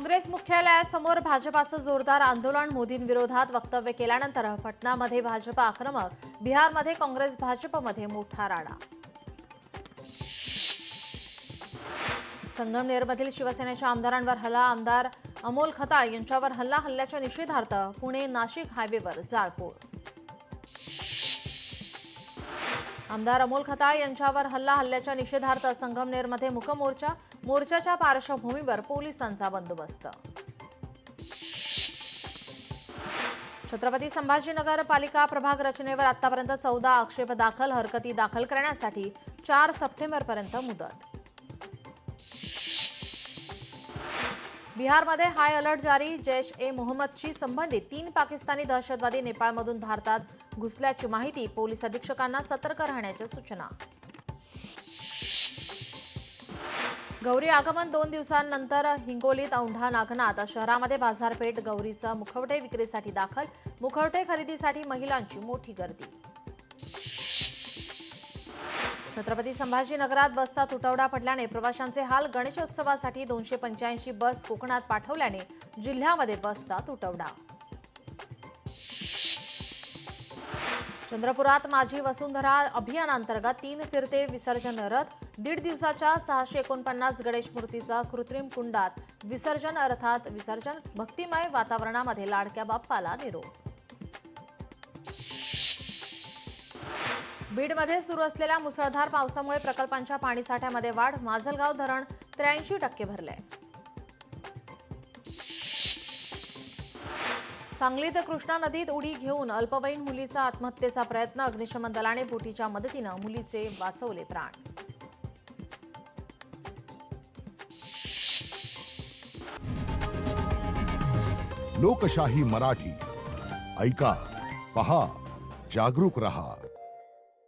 काँग्रेस मुख्यालयासमोर भाजपाचं जोरदार आंदोलन. मोदींविरोधात वक्तव्य केल्यानंतर पटनामध्ये भाजप आक्रमक. बिहारमध्ये काँग्रेस भाजपमध्ये मोठा राडा. संगमनेरमधील शिवसेनेच्या आमदारांवर हल्ला. आमदार अमोल खताळ यांच्यावर हल्ल्याच्या निषेधार्थ पुणे नाशिक हायवेवर जाळपोळ. आमदार अमोल खताळ यांच्यावर हल्ल्याच्या निषेधार्थ संगमनेरमध्ये मूक मोर्चा. मोर्चाच्या पार्श्वभूमीवर पोलिसांचा बंदोबस्त. छत्रपती संभाजीनगर पालिका प्रभाग रचनेवर आतापर्यंत 14 आक्षेप दाखल. हरकती दाखल करण्यासाठी 4 सप्टेंबरपर्यंत मुदत. बिहारमध्ये हाय अलर्ट जारी. जैश-ए-मोहम्मदशी संबंधित 3 पाकिस्तानी दहशतवादी नेपाळमधून भारतात घुसल्याची माहिती. पोलीस अधीक्षकांना सतर्क राहण्याच्या सूचना. गौरी आगमन 2 दिवसांनंतर हिंगोलीत औंढा नागनाथ शहरामध्ये बाजारपेठ. गौरीचं मुखवटे विक्रीसाठी दाखल. मुखवटे खरेदीसाठी महिलांची मोठी गर्दी. छत्रपती संभाजीनगरात बसचा तुटवडा पडल्याने प्रवाशांचे हाल. गणेशोत्सवासाठी 285 बस कोकणात पाठवल्याने जिल्ह्यामध्ये बसचा तुटवडा. चंद्रपुरात माझी वसुंधरा अभियानांतर्गत 3 फिरते विसर्जन रथ. 1.5 दिवसाच्या 649 गणेश मूर्तीचं कृत्रिम कुंडात विसर्जन. अर्थात विसर्जन. भक्तिमय वातावरणामध्ये लाडक्या बाप्पाला निरोप. बीडमध्ये सुरू असलेल्या मुसळधार पावसामुळे प्रकल्पांच्या पाणीसाठ्यामध्ये वाढ. माजलगाव धरण 83% भरले. सांगलीत कृष्णा नदीत उडी घेऊन अल्पवयीन मुलीचा आत्महत्येचा प्रयत्न. अग्निशमन दलाने बोटीच्या मदतीनं मुलीचे वाचवले प्राण. लोकशाही मराठी ऐका, पहा, जागरूक रहा.